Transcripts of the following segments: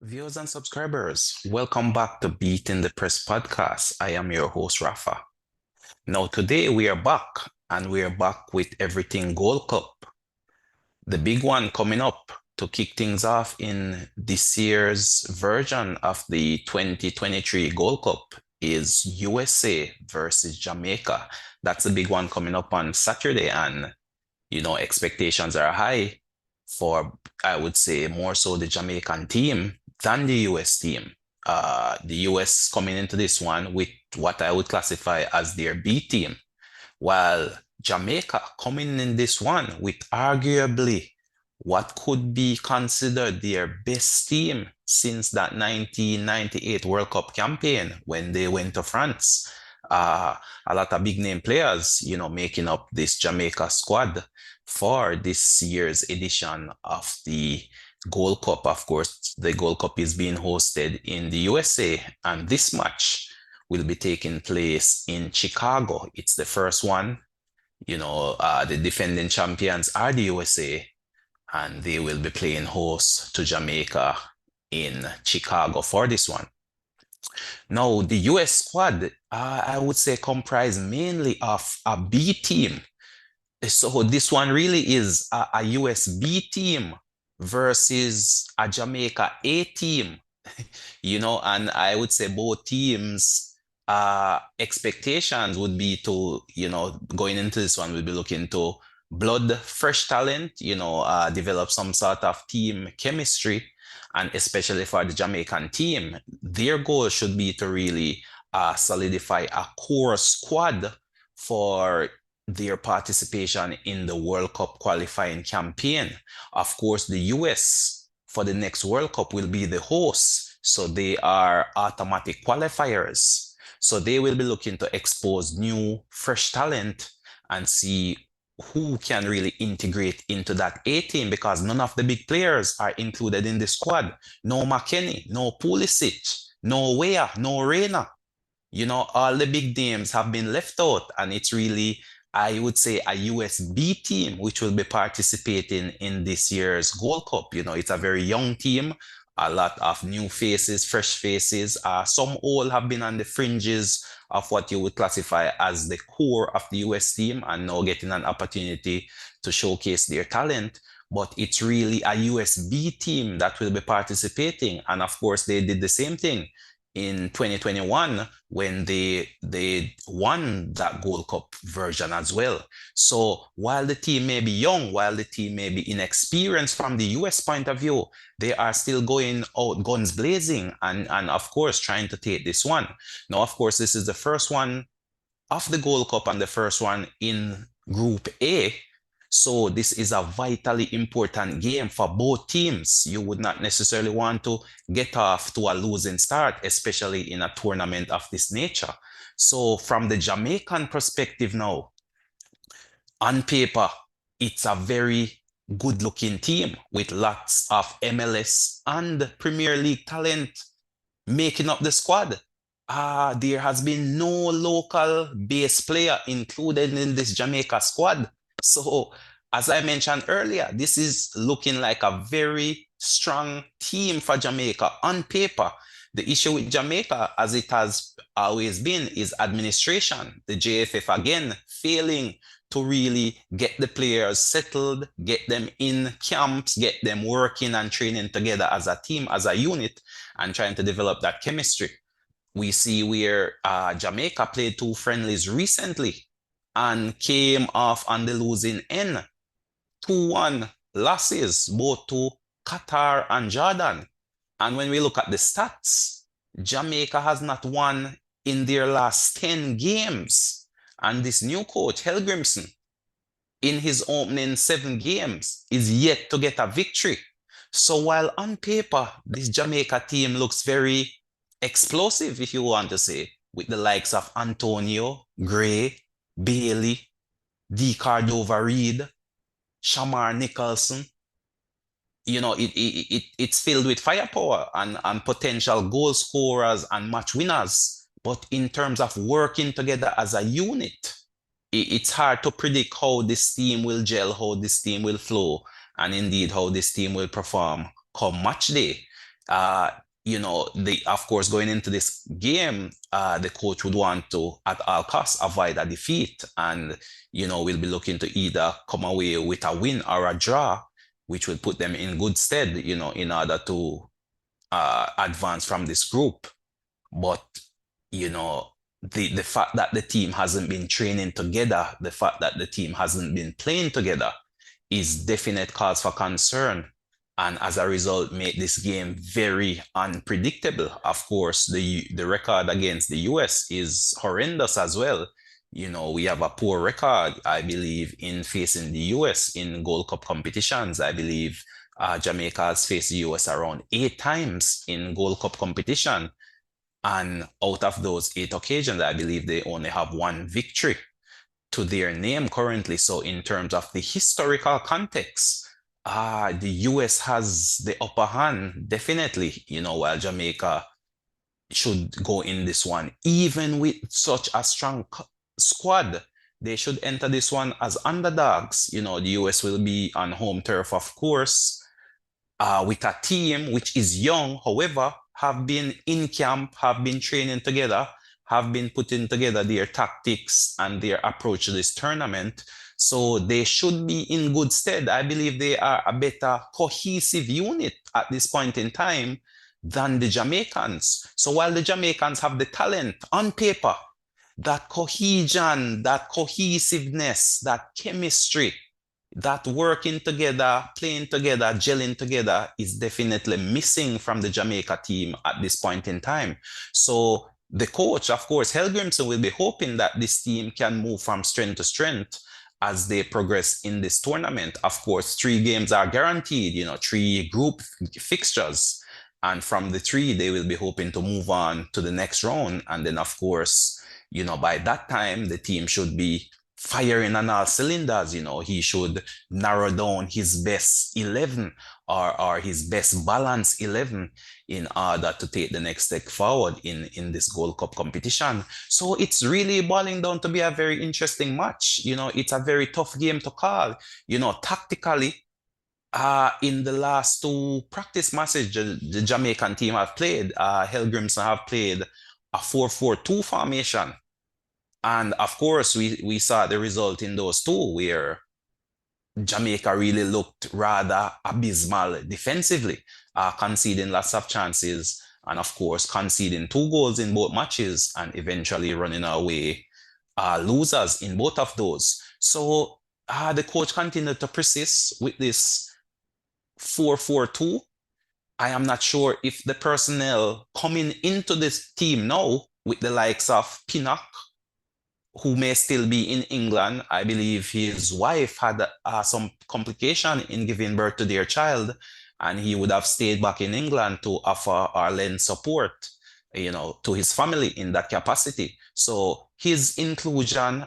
Viewers and subscribers, welcome back to Beating the Press podcast. I am your host, Rafa. Now, today we are back and we are back with everything Gold Cup. The big one coming up to kick things off in this year's version of the 2023 Gold Cup is USA versus Jamaica. That's the big one coming up on Saturday, and expectations are high for, I would say, more so the Jamaican team than the US team. The US coming into this one with what I would classify as their B team, while Jamaica coming in this one with arguably what could be considered their best team since that 1998 World Cup campaign when they went to France. A lot of big name players, making up this Jamaica squad for this year's edition of the Gold Cup. Of course, the Gold Cup is being hosted in the USA, and this match will be taking place in Chicago. It's the first one. The defending champions are the USA, and they will be playing host to Jamaica in Chicago for this one. Now, the US squad, I would say, comprised mainly of a B team. So this one really is a US B team versus a Jamaica A team, and I would say both teams' expectations would be to, going into this one, we'll be looking to blood fresh talent, develop some sort of team chemistry. And especially for the Jamaican team, their goal should be to really solidify a core squad for their participation in the World Cup qualifying campaign. Of course, the US for the next World Cup will be the host, so they are automatic qualifiers. So they will be looking to expose new, fresh talent and see who can really integrate into that A team, because none of the big players are included in the squad. No McKennie, no Pulisic, no Weah, no Reina. All the big names have been left out, and it's really, I would say, a USB team which will be participating in this year's Gold Cup. It's a very young team, a lot of new faces, fresh faces. Some all have been on the fringes of what you would classify as the core of the US team and now getting an opportunity to showcase their talent. But it's really a USB team that will be participating. And of course, they did the same thing in 2021 when they won that Gold Cup version as well. So while the team may be young, while the team may be inexperienced from the US point of view, they are still going out guns blazing and of course trying to take this one. Now, of course, this is the first one of the Gold Cup and the first one in Group A. So this is a vitally important game for both teams. You would not necessarily want to get off to a losing start, especially in a tournament of this nature. So from the Jamaican perspective now, on paper, it's a very good-looking team with lots of MLS and Premier League talent making up the squad. There has been no local base player included in this Jamaica squad. So, as I mentioned earlier, this is looking like a very strong team for Jamaica on paper. The issue with Jamaica, as it has always been, is administration. The JFF again failing to really get the players settled, get them in camps, get them working and training together as a team, as a unit, and trying to develop that chemistry. We see where Jamaica played two friendlies recently and came off on the losing end. 2-1 losses, both to Qatar and Jordan. And when we look at the stats, Jamaica has not won in their last 10 games. And this new coach, Helgrimson, in his opening 7 games, is yet to get a victory. So while on paper, this Jamaica team looks very explosive, if you want to say, with the likes of Antonio, Gray, Bailey, D. Cordova-Reid, Shamar Nicholson. It's filled with firepower and potential goal scorers and match winners. But in terms of working together as a unit, it's hard to predict how this team will gel, how this team will flow, and indeed how this team will perform come match day. Uh, of course, going into this game, the coach would want to, at all costs, avoid a defeat. And, we'll be looking to either come away with a win or a draw, which will put them in good stead, in order to advance from this group. But, you know, the fact that the team hasn't been training together, the fact that the team hasn't been playing together is definite cause for concern. And as a result, make this game very unpredictable. Of course, the record against the US is horrendous as well. We have a poor record, I believe, in facing the US in Gold Cup competitions. I believe Jamaica has faced the US around 8 times in Gold Cup competition. And out of those 8 occasions, I believe they only have one victory to their name currently. So in terms of the historical context, the US has the upper hand, definitely, while Jamaica should go in this one. Even with such a strong squad, they should enter this one as underdogs. The US will be on home turf, of course, with a team which is young, however, have been in camp, have been training together, have been putting together their tactics and their approach to this tournament. So they should be in good stead. I believe they are a better cohesive unit at this point in time than the Jamaicans. So while the Jamaicans have the talent on paper, that cohesion, that cohesiveness, that chemistry, that working together, playing together, gelling together is definitely missing from the Jamaica team at this point in time. So the coach, of course, Helgrimson, will be hoping that this team can move from strength to strength as they progress in this tournament. Of course, 3 games are guaranteed, 3 group fixtures. And from the 3, they will be hoping to move on to the next round. And then, of course, by that time, the team should be firing on all cylinders. He should narrow down his best 11 or his best balance 11 in order to take the next step forward in this Gold Cup competition. So it's really boiling down to be a very interesting match. It's a very tough game to call. Tactically, in the last 2 practice matches the Jamaican team have played, Helgrimson have played a 4-4-2 formation. And of course, we saw the result in those two where Jamaica really looked rather abysmal defensively, conceding lots of chances and, of course, conceding 2 goals in both matches and eventually running away losers in both of those. So the coach continued to persist with this 4-4-2. I am not sure if the personnel coming into this team now with the likes of Pinnock, who may still be in England. I believe his wife had some complication in giving birth to their child, and he would have stayed back in England to offer or lend support, to his family in that capacity. So his inclusion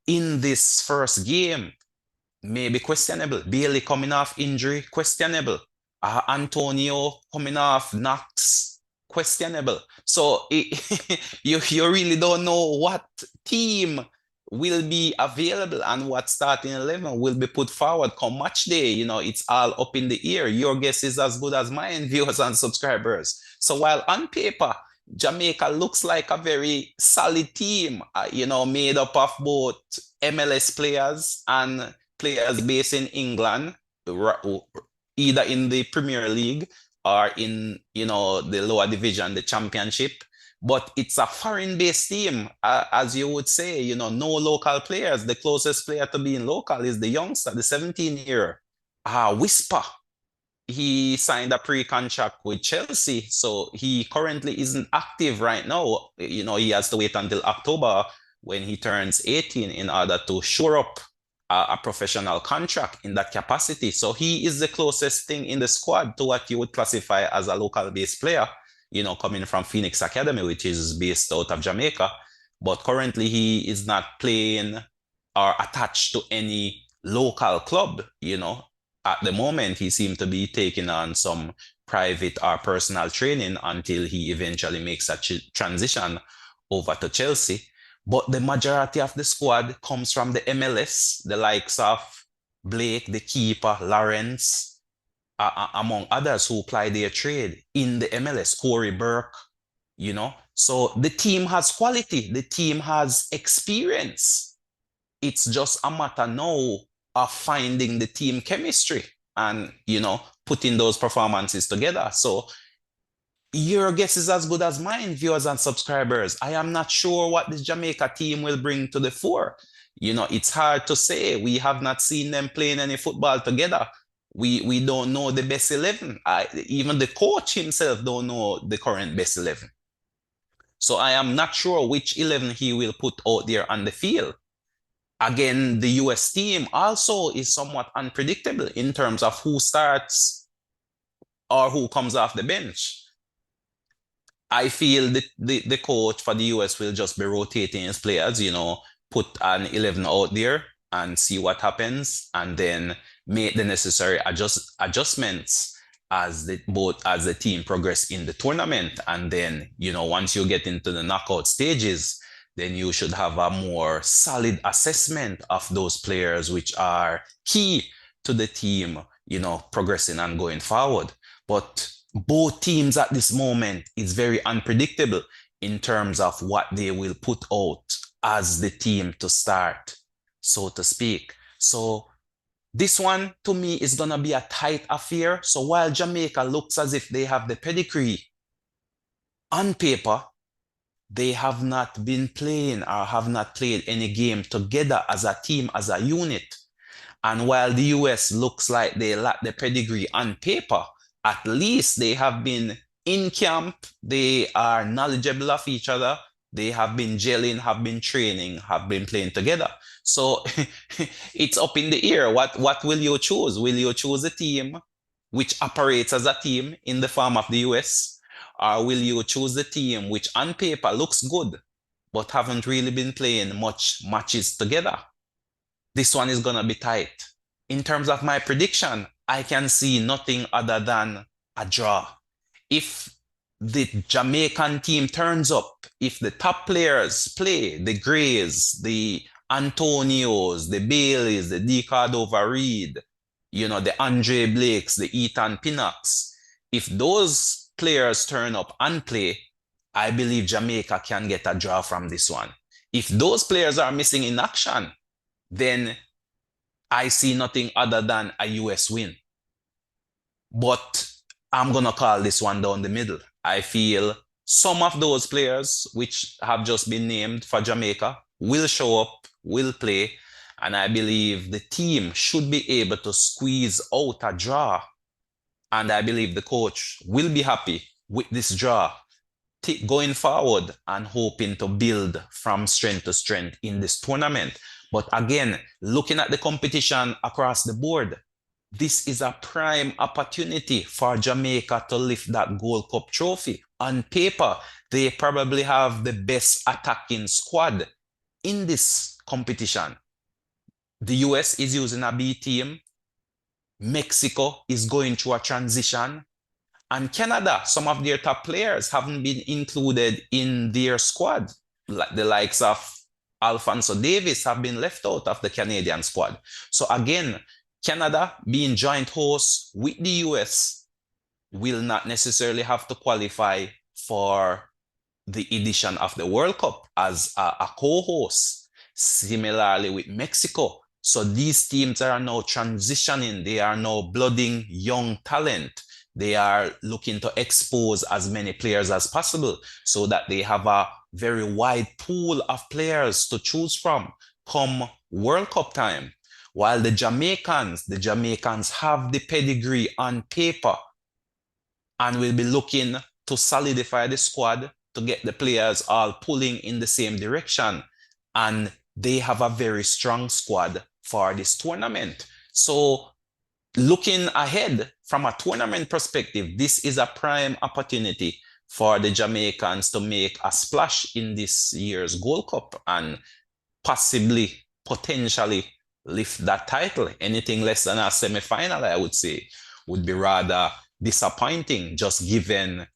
in this first game may be questionable. Bailey coming off injury, questionable. Antonio coming off knocks, questionable. So you really don't know what team will be available and what starting 11 will be put forward come match day. It's all up in the air. Your guess is as good as mine, viewers and subscribers. So while on paper, Jamaica looks like a very solid team, made up of both MLS players and players based in England, either in the Premier League or in, the lower division, the championship. But it's a foreign-based team, as you would say, no local players. The closest player to being local is the youngster, the 17-year Whisper. He signed a pre-contract with Chelsea, so he currently isn't active right now. He has to wait until October when he turns 18 in order to shore up a professional contract in that capacity. So he is the closest thing in the squad to what you would classify as a local based player, coming from Phoenix Academy, which is based out of Jamaica. But currently he is not playing or attached to any local club. At the moment, he seemed to be taking on some private or personal training until he eventually makes a transition over to Chelsea. But the majority of the squad comes from the MLS, the likes of Blake, the keeper, Lawrence, among others who ply their trade in the MLS, Corey Burke, So the team has quality, the team has experience. It's just a matter now of finding the team chemistry and, putting those performances together. So your guess is as good as mine, viewers and subscribers. I am not sure what this Jamaica team will bring to the fore. It's hard to say. We have not seen them playing any football together. We don't know the best 11. Even the coach himself don't know the current best 11. So I am not sure which 11 he will put out there on the field. Again, the US team also is somewhat unpredictable in terms of who starts or who comes off the bench. I feel the coach for the US will just be rotating his players, put an 11 out there and see what happens, and then make the necessary adjustments as the team progress in the tournament. And then, once you get into the knockout stages, then you should have a more solid assessment of those players which are key to the team, progressing and going forward. But both teams at this moment is very unpredictable in terms of what they will put out as the team to start, so to speak. So this one to me is going to be a tight affair. So while Jamaica looks as if they have the pedigree, on paper, they have not been playing or have not played any game together as a team, as a unit. And while the US looks like they lack the pedigree on paper, at least they have been in camp, they are knowledgeable of each other, they have been gelling, have been training, have been playing together. So it's up in the air. What will you choose? Will you choose a team which operates as a team in the form of the US? Or will you choose the team which on paper looks good, but haven't really been playing much matches together? This one is going to be tight. In terms of my prediction, I can see nothing other than a draw. If the Jamaican team turns up, if the top players play, the Grays, the Antonios, the Baileys, the D. Cordova-Reid, the Andre Blakes, the Ethan Pinnocks, if those players turn up and play, I believe Jamaica can get a draw from this one. If those players are missing in action, then I see nothing other than a US win. But I'm going to call this one down the middle. I feel some of those players, which have just been named for Jamaica, will show up, will play, and I believe the team should be able to squeeze out a draw. And I believe the coach will be happy with this draw going forward and hoping to build from strength to strength in this tournament. But again, looking at the competition across the board, this is a prime opportunity for Jamaica to lift that Gold Cup trophy. On paper, they probably have the best attacking squad in this competition. The US is using a B team. Mexico is going through a transition. And Canada, some of their top players haven't been included in their squad. Like the likes of Alphonso Davis have been left out of the Canadian squad. So again, Canada being joint hosts with the US will not necessarily have to qualify for the edition of the World Cup as a co-host. Similarly with Mexico. So these teams are now transitioning. They are now blooding young talent. They are looking to expose as many players as possible so that they have a very wide pool of players to choose from come World Cup time. While the Jamaicans have the pedigree on paper and will be looking to solidify the squad to get the players all pulling in the same direction. And they have a very strong squad for this tournament. So looking ahead from a tournament perspective, this is a prime opportunity for the Jamaicans to make a splash in this year's Gold Cup and possibly, potentially lift that title. Anything less than a semi-final, I would say, would be rather disappointing, just given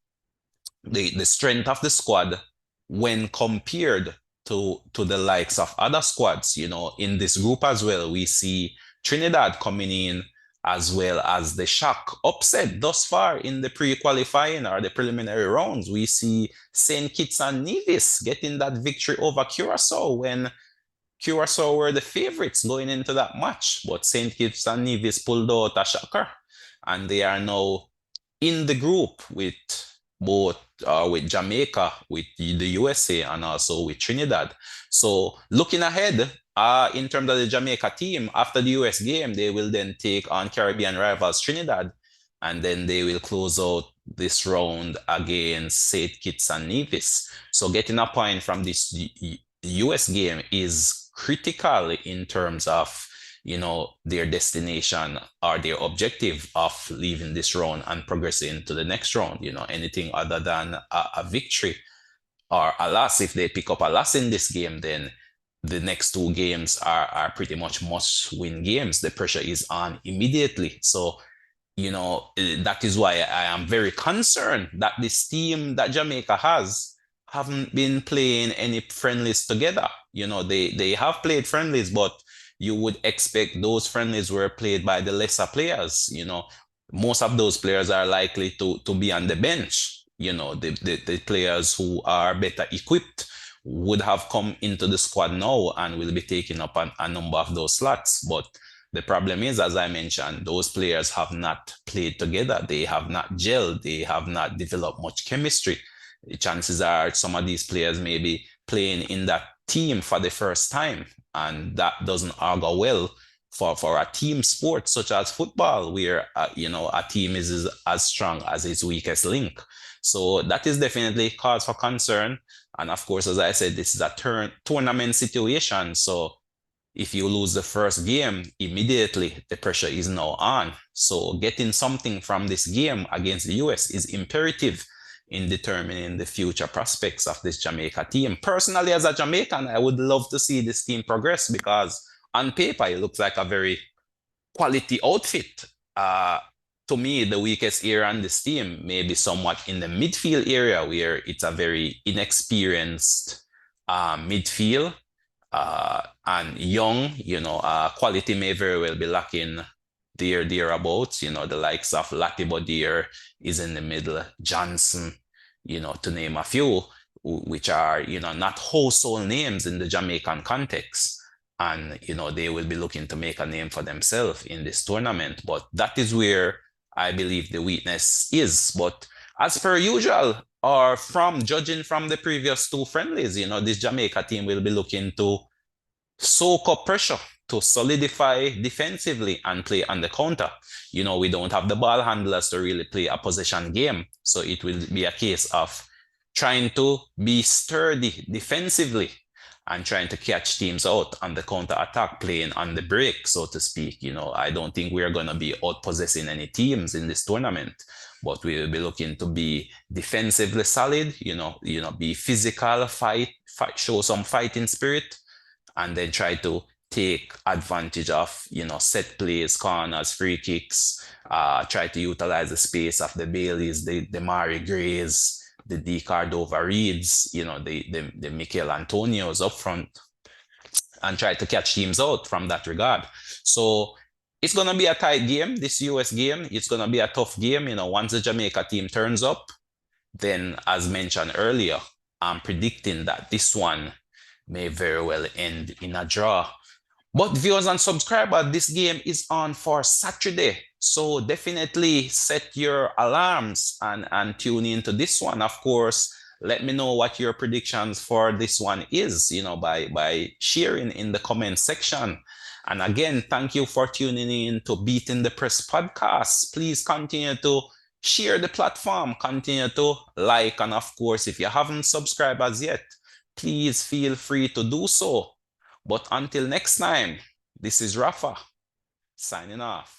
the strength of the squad when compared to the likes of other squads. In this group as well, we see Trinidad coming in as well as the shock upset thus far in the pre-qualifying or the preliminary rounds. We see St. Kitts and Nevis getting that victory over Curacao when Curacao were the favorites going into that match, but St. Kitts and Nevis pulled out a shocker, and they are now in the group with both with Jamaica, with the USA, and also with Trinidad. So looking ahead, in terms of the Jamaica team, after the US game, they will then take on Caribbean rivals Trinidad, and then they will close out this round against St. Kitts and Nevis. So getting a point from this US game is critical in terms of their destination or their objective of leaving this round and progressing to the next round. Anything other than a victory or a loss, if they pick up a loss in this game, then the next two games are pretty much must-win games. The pressure is on immediately. So that is why I am very concerned that this team that Jamaica has haven't been playing any friendlies together. They have played friendlies, but you would expect those friendlies were played by the lesser players. Most of those players are likely to be on the bench. The players who are better equipped would have come into the squad now and will be taking up a number of those slots. But the problem is, as I mentioned, those players have not played together. They have not gelled. They have not developed much chemistry. The chances are some of these players may be playing in that team for the first time, and that doesn't augur well for a team sport such as football, where a team is as strong as its weakest link. So that is definitely cause for concern. And of course, as I said, this is a tournament situation. So if you lose the first game, immediately the pressure is now on. So getting something from this game against the US is imperative in determining the future prospects of this Jamaica team. Personally, as a Jamaican, I would love to see this team progress because on paper, it looks like a very quality outfit. To me, the weakest area on this team may be somewhat in the midfield area, where it's a very inexperienced midfield and young. Quality may very well be lacking thereabouts. The likes of Latibodir is in the middle, Johnson, to name a few, which are, not household names in the Jamaican context. And, they will be looking to make a name for themselves in this tournament. But that is where I believe the weakness is. But as per usual, or from judging from the previous two friendlies, this Jamaica team will be looking to soak up pressure, to solidify defensively and play on the counter. We don't have the ball handlers to really play a possession game. So it will be a case of trying to be sturdy defensively and trying to catch teams out on the counter attack, playing on the break, so to speak. I don't think we're going to be out possessing any teams in this tournament, but we will be looking to be defensively solid, be physical, fight, show some fighting spirit, and then try to take advantage of, set plays, corners, free kicks, try to utilize the space of the Baileys, the Mari Grays, the D. Cardova Reeds, the Mikel Antonios up front, and try to catch teams out from that regard. So it's going to be a tight game, this US game. It's going to be a tough game. Once the Jamaica team turns up, then as mentioned earlier, I'm predicting that this one may very well end in a draw. But viewers and subscribers, this game is on for Saturday. So definitely set your alarms and tune into this one. Of course, let me know what your predictions for this one is, by sharing in the comment section. And again, thank you for tuning in to Beating the Press podcast. Please continue to share the platform, continue to like, and of course, if you haven't subscribed as yet, please feel free to do so. But until next time, this is Rafa, signing off.